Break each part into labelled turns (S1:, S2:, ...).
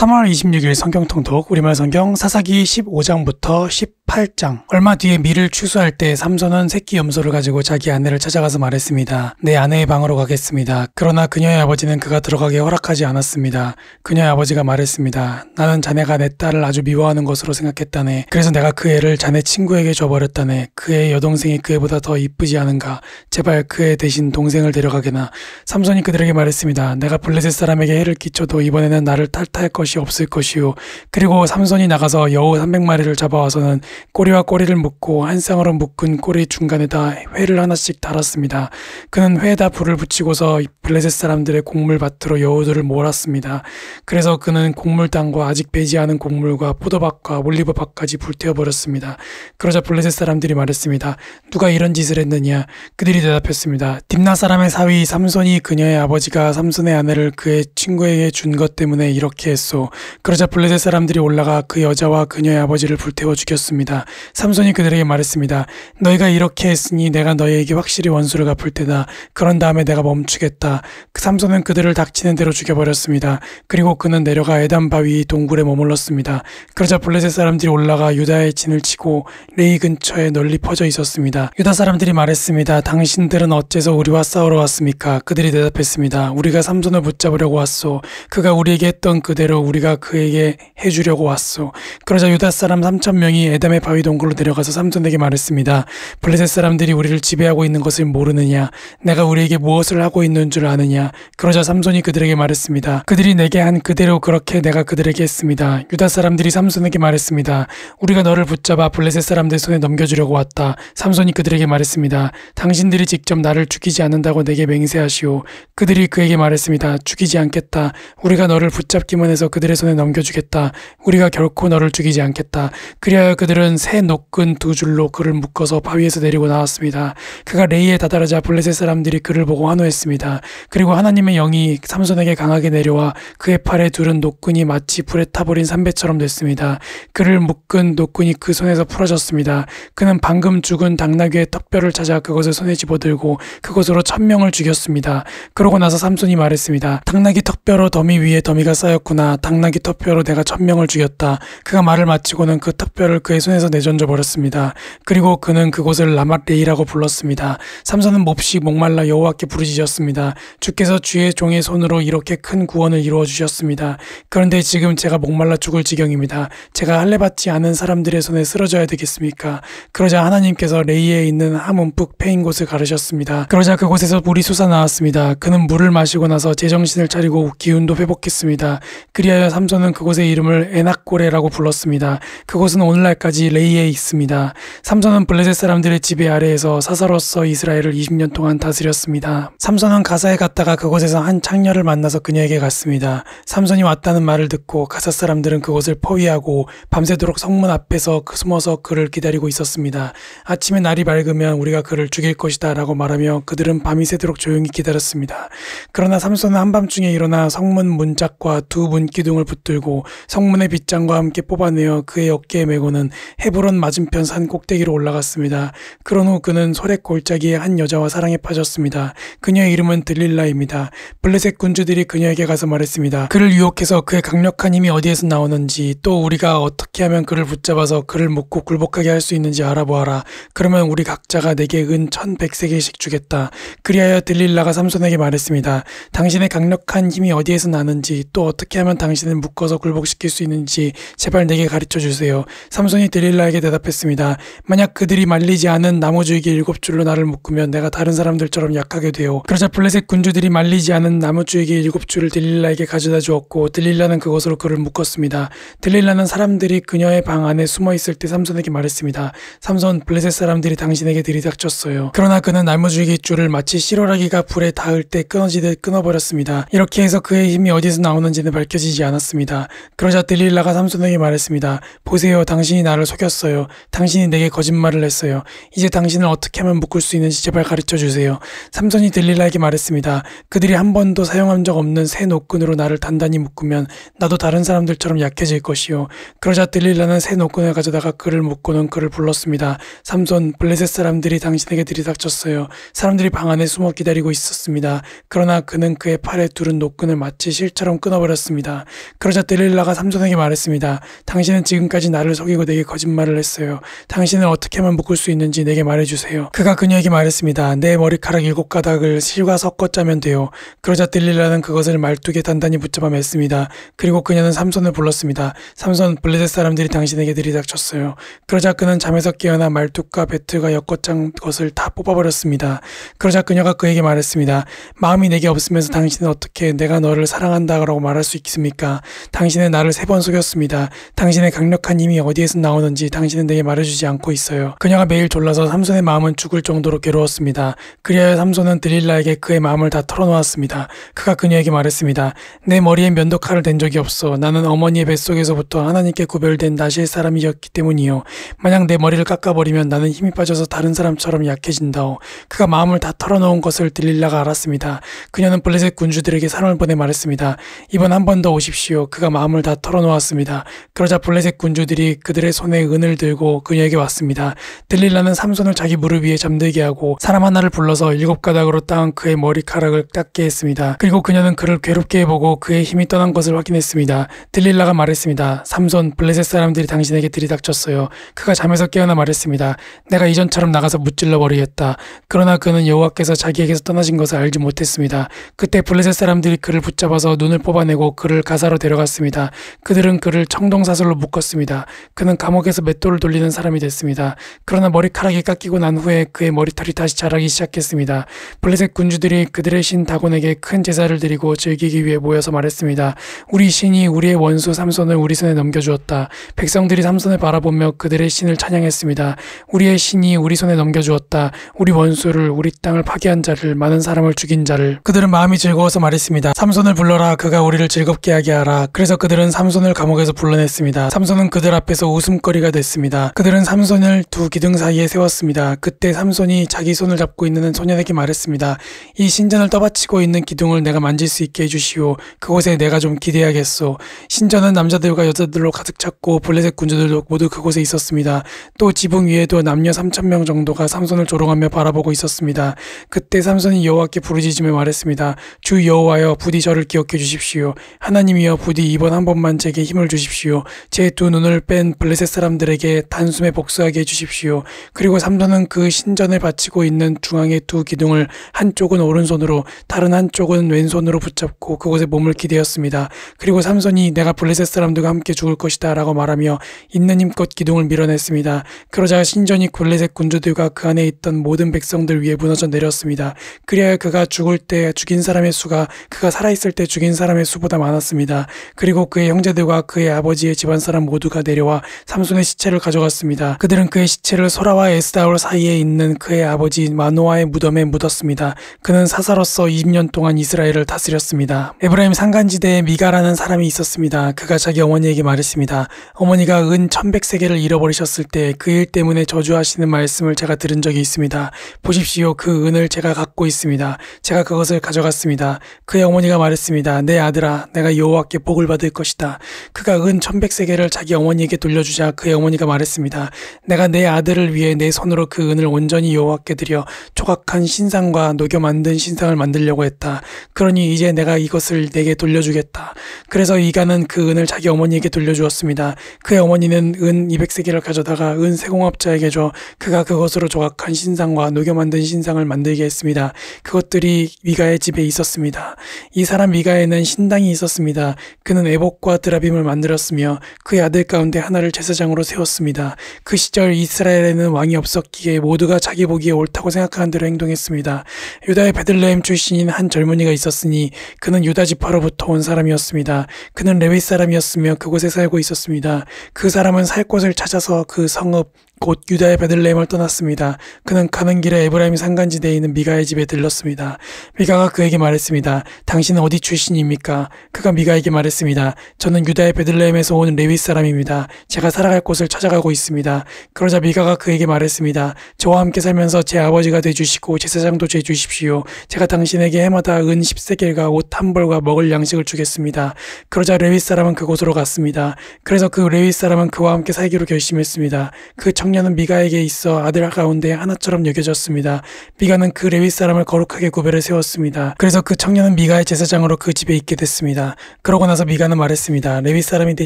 S1: 3월 26일 성경통독 우리말 성경 사사기 15장부터 18장. 얼마 뒤에 밀을 추수할 때 삼손은 새끼 염소를 가지고 자기 아내를 찾아가서 말했습니다. 내 아내의 방으로 가겠습니다. 그러나 그녀의 아버지는 그가 들어가게 허락하지 않았습니다. 그녀의 아버지가 말했습니다. 나는 자네가 내 딸을 아주 미워하는 것으로 생각했다네. 그래서 내가 그 애를 자네 친구에게 줘버렸다네. 그 애의 여동생이 그 애보다 더 이쁘지 않은가. 제발 그 애 대신 동생을 데려가게나. 삼손이 그들에게 말했습니다. 내가 블레셋 사람에게 해를 끼쳐도 이번에는 나를 탈탈 것이 없을 것이요. 그리고 삼손이 나가서 여우 300마리를 잡아와서는 꼬리와 꼬리를 묶고 한 쌍으로 묶은 꼬리 중간에다 회를 하나씩 달았습니다. 그는 회에다 불을 붙이고서 블레셋 사람들의 곡물밭으로 여우들을 몰았습니다. 그래서 그는 곡물땅과 아직 배지 않은 곡물과 포도밭과 올리브밭까지 불태워버렸습니다. 그러자 블레셋 사람들이 말했습니다. 누가 이런 짓을 했느냐? 그들이 대답했습니다. 딥나 사람의 사위 삼손이 그녀의 아버지가 삼손의 아내를 그의 친구에게 준 것 때문에 이렇게 했소. 그러자 블레셋 사람들이 올라가 그 여자와 그녀의 아버지를 불태워 죽였습니다. 삼손이 그들에게 말했습니다. 너희가 이렇게 했으니 내가 너희에게 확실히 원수를 갚을 때다. 그런 다음에 내가 멈추겠다. 삼손은 그들을 닥치는 대로 죽여버렸습니다. 그리고 그는 내려가 에담 바위 동굴에 머물렀습니다. 그러자 블레셋 사람들이 올라가 유다의 진을 치고 레이 근처에 널리 퍼져 있었습니다. 유다 사람들이 말했습니다. 당신들은 어째서 우리와 싸우러 왔습니까? 그들이 대답했습니다. 우리가 삼손을 붙잡으려고 왔소. 그가 우리에게 했던 그대로 우리가 그에게 해주려고 왔소. 그러자 유다 사람 3,000명이 에담의 바위 동굴로 내려가서 삼손에게 말했습니다. 블레셋 사람들이 우리를 지배하고 있는 것을 모르느냐? 내가 우리에게 무엇을 하고 있는 줄 아느냐? 그러자 삼손이 그들에게 말했습니다. 그들이 내게 한 그대로 그렇게 내가 그들에게 했습니다. 유다 사람들이 삼손에게 말했습니다. 우리가 너를 붙잡아 블레셋 사람들 손에 넘겨주려고 왔다. 삼손이 그들에게 말했습니다. 당신들이 직접 나를 죽이지 않는다고 내게 맹세하시오. 그들이 그에게 말했습니다. 죽이지 않겠다. 우리가 너를 붙잡기만 해서 그들의 손에 넘겨주겠다. 우리가 결코 너를 죽이지 않겠다. 그리하여 그들은 새 노끈 2줄로 그를 묶어서 바위에서 내리고 나왔습니다. 그가 레이에 다다르자 블레셋 사람들이 그를 보고 환호했습니다. 그리고 하나님의 영이 삼손에게 강하게 내려와 그의 팔에 두른 노끈이 마치 불에 타버린 삼배처럼 됐습니다. 그를 묶은 노끈이 그 손에서 풀어졌습니다. 그는 방금 죽은 당나귀의 턱뼈를 찾아 그것을 손에 집어들고 그것으로 1,000명을 죽였습니다. 그러고 나서 삼손이 말했습니다. 당나귀 턱뼈로 더미 위에 더미가 쌓였구나. 당나귀 턱뼈로 내가 1,000명을 죽였다. 그가 말을 마치고는 그 턱뼈를 그의 손에서 내던져 버렸습니다. 그리고 그는 그곳을 라맛레이라고 불렀습니다. 삼손은 몹시 목말라 여호와께 부르짖었습니다. 주께서 주의 종의 손으로 이렇게 큰 구원을 이루어 주셨습니다. 그런데 지금 제가 목말라 죽을 지경입니다. 제가 할례받지 않은 사람들의 손에 쓰러져야 되겠습니까? 그러자 하나님께서 레이에 있는 함움푹 패인 곳을 가르셨습니다. 그러자 그곳에서 물이 솟아나왔습니다. 그는 물을 마시고 나서 제정신을 차리고 기운도 회복했습니다. 그리하여 삼손은 그곳의 이름을 에낙고레라고 불렀습니다. 그곳은 오늘날까지 레이에 있습니다. 삼손은 블레셋 사람들의 지배 아래에서 사사로서 이스라엘을 20년 동안 다스렸습니다. 삼손은 가사에 갔다가 그곳에서 한 창녀를 만나서 그녀에게 갔습니다. 삼손이 왔다는 말을 듣고 가사 사람들은 그곳을 포위하고 밤새도록 성문 앞에서 숨어서 그를 기다리고 있었습니다. 아침에 날이 밝으면 우리가 그를 죽일 것이다 라고 말하며 그들은 밤이 새도록 조용히 기다렸습니다. 그러나 삼손은 한밤중에 일어나 성문 문짝과 2 문기둥을 붙들고 성문의 빗장과 함께 뽑아내어 그의 어깨에 메고는 헤브론 맞은편 산 꼭대기로 올라갔습니다. 그런 후 그는 소렉 골짜기에 한 여자와 사랑에 빠졌습니다. 그녀의 이름은 들릴라입니다. 블레셋 군주들이 그녀에게 가서 말했습니다. 그를 유혹해서 그의 강력한 힘이 어디에서 나오는지 또 우리가 어떻게 하면 그를 붙잡아서 그를 묶고 굴복하게 할 수 있는지 알아보아라. 그러면 우리 각자가 내게 은 1,100세겔씩 주겠다. 그리하여 들릴라가 삼손에게 말했습니다. 당신의 강력한 힘이 어디에서 나는지 또 어떻게 하면 당신을 묶어서 굴복시킬 수 있는지 제발 내게 가르쳐 주세요. 삼손이 들릴라에게 대답했습니다. 만약 그들이 말리지 않은 나무줄기 7줄로 나를 묶으면 내가 다른 사람들처럼 약하게 되오. 그러자 블레셋 군주들이 말리지 않은 나무줄기 7줄을 들릴라에게 가져다 주었고 들릴라는 그것으로 그를 묶었습니다. 들릴라는 사람들이 그녀의 방 안에 숨어 있을 때 삼손에게 말했습니다. 삼손, 블레셋 사람들이 당신에게 들이닥쳤어요. 그러나 그는 나무줄기 줄을 마치 실오라기가 불에 닿을 때 끊어지듯 끊어버렸습니다. 이렇게 해서 그의 힘이 어디서 나오는지는 밝혀지지 않았습니다. 그러자 들릴라가 삼손에게 말했습니다. 보세요. 당신이 나를 속였어요. 당신이 내게 거짓말을 했어요. 이제 당신을 어떻게 하면 묶을 수 있는지 제발 가르쳐 주세요. 삼손이 들릴라에게 말했습니다. 그들이 한 번도 사용한 적 없는 새 노끈으로 나를 단단히 묶으면 나도 다른 사람들처럼 약해질 것이요. 그러자 들릴라는 새 노끈을 가져다가 그를 묶고는 그를 불렀습니다. 삼손, 블레셋 사람들이 당신에게 들이닥쳤어요. 사람들이 방 안에 숨어 기다리고 있었습니다. 그러나 그는 그의 팔에 두른 노끈을 마치 실처럼 끊어버렸습니다. 그러자 들릴라가 삼손에게 말했습니다. 당신은 지금까지 나를 속이고 내게 거짓말을 했어요. 당신을 어떻게 하면 묶을 수 있는지 내게 말해주세요. 그가 그녀에게 말했습니다. 내 머리카락 7가닥을 실과 섞어 짜면 돼요. 그러자 들릴라는 그것을 말뚝에 단단히 붙잡아 맸습니다. 그리고 그녀는 삼손을 불렀습니다. 삼손, 블레셋 사람들이 당신에게 들이닥쳤어요. 그러자 그는 잠에서 깨어나 말뚝과 배틀과 엮어짠 것을 다 뽑아버렸습니다. 그러자 그녀가 그에게 말했습니다. 마음이 내게 없으면서 당신은 어떻게 내가 너를 사랑한다고 말할 수 있습니까? 당신은 나를 3번 속였습니다. 당신의 강력한 힘이 어디에서 나오는지 당신은 내게 말해주지 않고 있어요. 그녀가 매일 졸라서 삼손의 마음은 죽을 정도로 괴로웠습니다. 그리하여 삼손은 들릴라에게 그의 마음을 다 털어놓았습니다. 그가 그녀에게 말했습니다. 내 머리에 면도칼을 댄 적이 없어. 나는 어머니의 뱃속에서부터 하나님께 구별된 나시의 사람이었기 때문이요. 만약 내 머리를 깎아버리면 나는 힘이 빠져서 다른 사람처럼 약해진다오. 그가 마음을 다 털어놓은 것을 들릴라가 알았습니다. 그녀는 블레셋 군주들에게 사람을 보내 말했습니다. 이번 한 번 더 오십시오. 그가 마음을 다 털어놓았습니다. 그러자 블레셋 군주들이 그들의 손에 은을 들고 그녀에게 왔습니다. 들릴라는 삼손을 자기 무릎 위에 잠들게 하고 사람 하나를 불러서 7가닥으로 따은 그의 머리카락을 깎게 했습니다. 그리고 그녀는 그를 괴롭게 해보고 그의 힘이 떠난 것을 확인했습니다. 들릴라가 말했습니다. 삼손, 블레셋 사람들이 당신에게 들이닥쳤어요. 그가 잠에서 깨어나 말했습니다. 내가 이전처럼 나가서 무찔러 버리겠다. 그러나 그는 여호와께서 자기에게서 떠나신 것을 알지 못했습니다. 그때 블레셋 사람들이 그를 붙잡아서 눈을 뽑아내고 그를 가사로 데려갔습니다. 그들은 그를 청동사슬로 묶었습니다. 그는 감옥에서 맷돌을 돌리는 사람이 됐습니다. 그러나 머리카락이 깎이고 난 후에 그의 머리털이 다시 자라기 시작했습니다. 블레셋 군주들이 그들의 신 다곤에게 큰 제사를 드리고 즐기기 위해 모여서 말했습니다. 우리 신이 우리의 원수 삼손을 우리 손에 넘겨주었다. 백성들이 삼손을 바라보며 그들의 신을 찬양했습니다. 우리의 신이 우리 손에 넘겨주었다. 우리 원수를, 우리 땅을 파괴한 자를, 많은 사람을 죽인 자를. 그들은 마음이 즐거워서 말했습니다. 삼손을 불러라. 그가 우리를 즐겁게 하게 하라. 그래서 그들은 삼손을 감옥에서 불러냈습니다. 삼손은 그들 앞에서 웃음거리가 됐습니다. 그들은 삼손을 두 기둥 사이에 세웠습니다. 그때 삼손이 자기 손을 잡고 있는 소년에게 말했습니다. 이 신전을 떠받치고 있는 기둥을 내가 만질 수 있게 해주시오. 그곳에 내가 좀 기대야겠소. 신전은 남자들과 여자들로 가득 찼고 블레셋 군주들도 모두 그곳에 있었습니다. 또 지붕 위에도 남녀 3,000명 정도가 삼손을 조롱하며 바라보고 있었습니다. 그때 삼손이 여호와께 부르짖으며 말했습니다. 주 여호와여, 부디 저를 기억해 주십시오. 하나님이여, 부디 이번 한 번만 제게 힘을 주십시오. 제 두 눈을 뺀 블레셋 사람들에게 단숨에 복수하게 해주십시오. 그리고 삼손은 그 신전을 바치고 있는 중앙의 두 기둥을 한쪽은 오른손으로 다른 한쪽은 왼손으로 붙잡고 그곳에 몸을 기대었습니다. 그리고 삼손이 내가 블레셋 사람들과 함께 죽을 것이다 라고 말하며 있는 힘껏 기둥을 밀어냈습니다. 그러자 신전이 블레셋 군주들과 그 안에 있던 모든 백성들 위에 무너져 내렸습니다. 그리하여 그가 죽을 때 죽인 사람의 수가 그가 살아있을 때 죽인 사람의 수보다 많았습니다. 그리고 그의 형제들과 그의 아버지의 집안 사람 모두가 내려와 삼손의 시체를 가져갔습니다. 그들은 그의 시체를 소라와 에스다올 사이에 있는 그의 아버지 마노아의 무덤에 묻었습니다. 그는 사사로서 20년 동안 이스라엘을 다스렸습니다. 에브라임 산간지대에 미가라는 사람이 있었습니다. 그가 자기 어머니에게 말했습니다. 어머니가 은 1100세겔을 잃어버리셨을 때 그 일 때문에 저주하시는 말씀을 제가 들은 적이 있습니다. 보십시오. 그 은을 제가 갖고 있습니다. 제가 그것을 가져갔습니다. 그의 어머니가 말했습니다. 내 아들아, 내가 여호와께 복을 받을 것이다. 그가 은 1100세겔을 자기 어머니에게 돌려주자 그의 어머니가 말했습니다. 내가 내 아들을 위해 내 손으로 그 은을 온전히 여호와께 드려 조각한 신상과 녹여 만든 신상을 만들려고 했다. 그러니 이제 내가 이것을 내게 돌려주겠다. 그래서 이간은 그 은을 자기 어머니에게 돌려주었습니다. 그의 어머니는 은 200세겔을 가져다가 은 세공업자에게 줘 그가 그것으로 조각한 신상과 녹여 만든 신상을 만들게 했습니다. 그것들이 미가의 집에 있었습니다. 이 사람 미가에는 신당이 있었습니다. 그는 에봇과 드라빔을 만들었으며 그의 아들 가운데 하나를 제사장으로 세웠습니다. 그 시절 이스라엘에는 왕이 없었기에 모두가 자기 보기에 옳다고 생각하는 대로 행동했습니다. 유다의 베들레헴 출신인 한 젊은이가 있었으니 그는 유다 지파로부터 온 사람이었습니다. 그는 레위 사람이었으며 그곳에 살고 있었습니다. 그 사람은 살 곳을 찾아서 그 성읍 곧 유다의 베들레헴을 떠났습니다. 그는 가는 길에 에브라임 산간지대에 있는 미가의 집에 들렀습니다. 미가가 그에게 말했습니다. 당신은 어디 출신입니까? 그가 미가에게 말했습니다. 저는 유다의 베들레헴에서 온 레위 사람입니다. 제가 살아갈 곳을 찾아가고 있습니다. 그러자 미가가 그에게 말했습니다. 저와 함께 살면서 제 아버지가 되주시고 제사장도 되주십시오. 제가 당신에게 해마다 은 10세겔과 옷 한 벌과 먹을 양식을 주겠습니다. 그러자 레위 사람은 그곳으로 갔습니다. 그래서 그 레위 사람은 그와 함께 살기로 결심했습니다. 그 청년은 미가에게 있어 아들 가운데 하나처럼 여겨졌습니다. 미가는 그 레위 사람을 거룩하게 구별해 세웠습니다. 그래서 그 청년은 미가의 제사장으로 그 집에 있게 됐습니다. 그러고 나서 미가는 말했습니다. 레위 사람이 내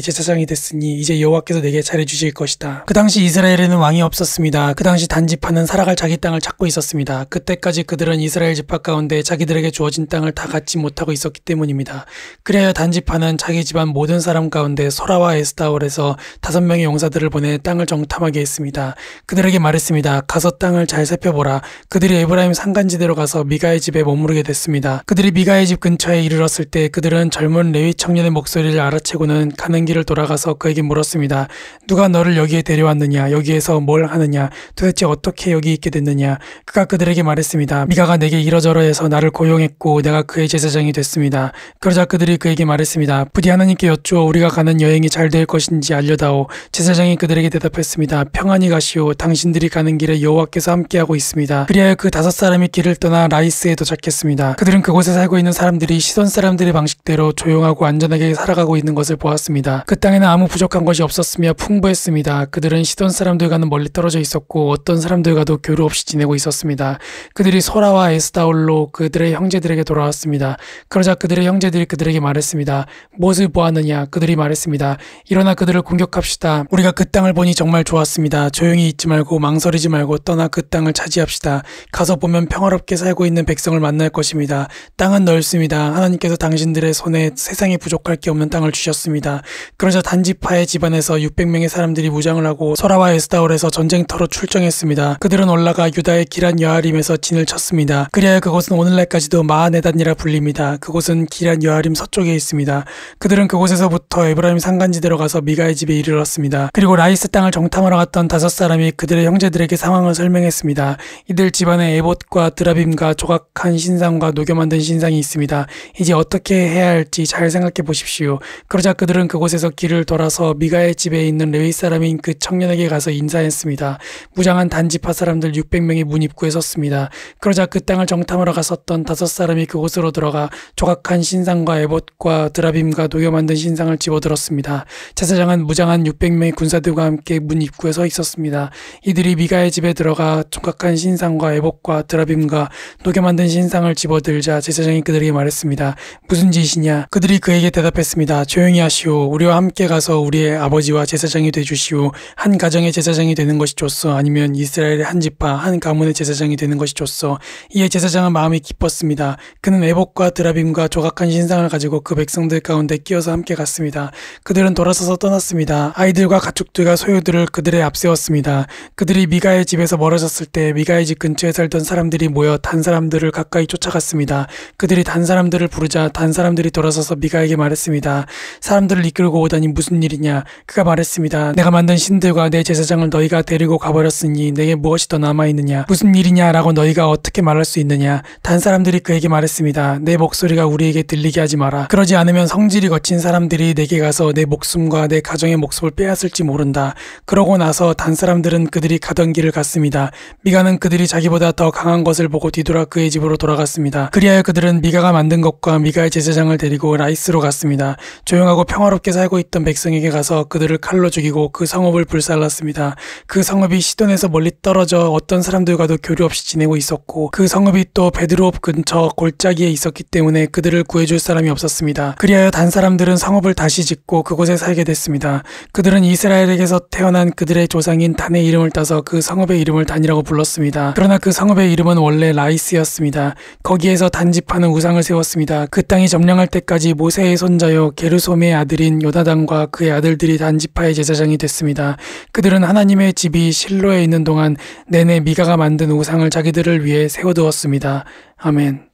S1: 제사장이 됐으니 이제 여호와께서 내게 잘해주실 것이다. 그 당시 이스라엘에는 왕이 없었습니다. 그 당시 단 지파는 살아갈 자기 땅을 찾고 있었습니다. 그때까지 그들은 이스라엘 지파 가운데 자기들에게 주어진 땅을 다 갖지 못하고 있었기 때문입니다. 그리하여 단 지파는 자기 집안 모든 사람 가운데 소라와 에스다올에서 5명의 용사들을 보내 땅을 정탐하게 했습니다. 그들에게 말했습니다. 가서 땅을 잘 살펴보라. 그들이 에브라임 산간지대로 가서 미가의 집에 머무르게 됐습니다. 그들이 미가의 집 근처에 이르렀을 때 그들은 젊은 레위 청년의 목소리를 알아채고는 가는 길을 돌아가서 그에게 물었습니다. 누가 너를 여기에 데려왔느냐? 여기에서 뭘 하느냐? 도대체 어떻게 여기 있게 됐느냐? 그가 그들에게 말했습니다. 미가가 내게 이러저러해서 나를 고용했고 내가 그의 제사장이 됐습니다. 그러자 그들이 그에게 말했습니다. 부디 하나님께 여쭈어 우리가 가는 여행이 잘 될 것인지 알려다오. 제사장이 그들에게 대답했습니다. 평안히 가시오. 당신들이 가는 길에 여호와께서 함께하고 있습니다. 그리하여 그 5사람이 길을 떠나 라이스에 도착했습니다. 그들은 그곳에 살고 있는 사람들이 시돈 사람들의 방식대로 조용하고 안전하게 살아가고 있는 것을 보았습니다. 그 땅에는 아무 부족한 것이 없었으며 풍부했습니다. 그들은 시돈 사람들과는 멀리 떨어져 있었고 어떤 사람들과도 교류 없이 지내고 있었습니다. 그들이 소라와 에스다올로 그들의 형제들에게 돌아왔습니다. 그러자 그들의 형제들이 그들에게 말했습니다. 무엇을 보았느냐? 그들이 말했습니다. 일어나 그들을 공격합시다. 우리가 그 땅을 보니 정말 좋았습니다. 조용히 있지 말고 망설이지 말고 떠나 그 땅을 차지합시다. 가서 보면 평화롭게 살고 있는 백성을 만날 것입니다. 땅은 넓습니다. 하나님께서 당신들의 손에 세상에 부족할 게 없는 땅을 주셨습니다. 그러자 단지파의 집안에서 600명의 사람들이 무장을 하고 소라와 에스다올에서 전쟁터로 출정했습니다. 그들은 올라가 유다의 기란 여아림에서 진을 쳤습니다. 그리하여 그곳은 오늘날까지도 마하네단이라 불립니다. 그곳은 기란 여아림 서쪽에 있습니다. 그들은 그곳에서부터 에브라임 산간지대로 가서 미가의 집에 이르렀습니다. 그리고 라이스 땅을 정탐하러 갔던 5사람이 그들의 형제들에게 상황을 설명했습니다. 이들 집안에 에봇과 드라빔과 조각한 신상과 녹여 만든 신상이 있습니다. 이제 어떻게 해야 할지 잘 생각해 보십시오. 그러자 그들은 그곳에서 길을 돌아서 미가의 집에 있는 레위 사람인 그 청년에게 가서 인사했습니다. 무장한 단지파 사람들 600명이 문 입구에 섰습니다. 그러자 그 땅을 정탐하러 갔었던 5사람이 그곳으로 들어가 조각한 신상과 에봇과 드라빔과 녹여 만든 신상을 집어들었습니다. 제사장은 무장한 600명의 군사들과 함께 문 입구에 서 있었습니다. 이들이 미가의 집에 들어가 조각한 신상과 에봇과 드라빔과 녹여 만든 신상을 집어들자 제사장이 그들에게 말했습니다. 무슨 짓이냐? 그들이 그에게 대답했습니다. 조용히 하시오. 우리와 함께 가서 우리의 아버지와 제사장이 되주시오. 한 가정의 제사장이 되는 것이 좋소. 아니면 이스라엘의 한 지파 한 가문의 제사장이 되는 것이 좋소. 이에 제사장은 마음이 기뻤습니다. 그는 에봇과 드라빔과 조각한 신상을 가지고 그 백성들 가운데 끼어서 함께 갔습니다. 그들은 돌아서서 떠났습니다. 아이들과 가축들과 소유들을 그들의 앞세웠습니다. 그들이 미가의 집에서 멀어졌을 때 미가의 집 근처에 살던 사람들이 모여 단 사람들을 가까이 쫓아갔습니다. 그들이 단 사람들을 부르자 단 사람들이 돌아서서 미가에게 말했습니다. 사람들을 이끌고 오다니 무슨 일이냐? 그가 말했습니다. 내가 만든 신들과 내 제사장을 너희가 데리고 가버렸으니 내게 무엇이 더 남아있느냐? 무슨 일이냐라고 너희가 어떻게 말할 수 있느냐? 단 사람들이 그에게 말했습니다. 내 목소리가 우리에게 들리게 하지 마라. 그러지 않으면 성질이 거친 사람들이 내게 가서 내 목숨과 내 가정의 목숨을 빼앗을지 모른다. 그러고 나서 단 사람들은 그들이 가던 길을 갔습니다. 미가는 그들이 자기보다 더 강한 것을 보고 뒤돌아 그의 집으로 돌아갔습니다. 그리하여 그들은 미가가 만든 것과 미가의 제사장을 데리고 라이스로 갔습니다. 조용하고 평화롭게 살고 있던 백성에게 가서 그들을 칼로 죽이고 그 성읍을 불살랐습니다. 그 성읍이 시돈에서 멀리 떨어져 어떤 사람들과도 교류 없이 지내고 있었고 그 성읍이 또 베드롭 근처 골짜기에 있었기 때문에 그들을 구해줄 사람이 없었습니다. 그리하여 단 사람들은 성읍을 다시 짓고 그곳에 살게 됐습니다. 그들은 이스라엘에게서 태어난 그들의 조상인 단의 이름을 따서 그 성읍의 이름을 단이라고 불렀습니다. 그러나 그 성읍의 이름은 원래 라이스였습니다. 거기에서 단지파는 우상을 세웠습니다. 그 땅이 점령할 때까지 모세의 손자요 게르솜의 아들인 요나단과 그의 아들들이 단지파의 제사장이 됐습니다. 그들은 하나님의 집이 실로에 있는 동안 내내 미가가 만든 우상을 자기들을 위해 세워두었습니다. 아멘.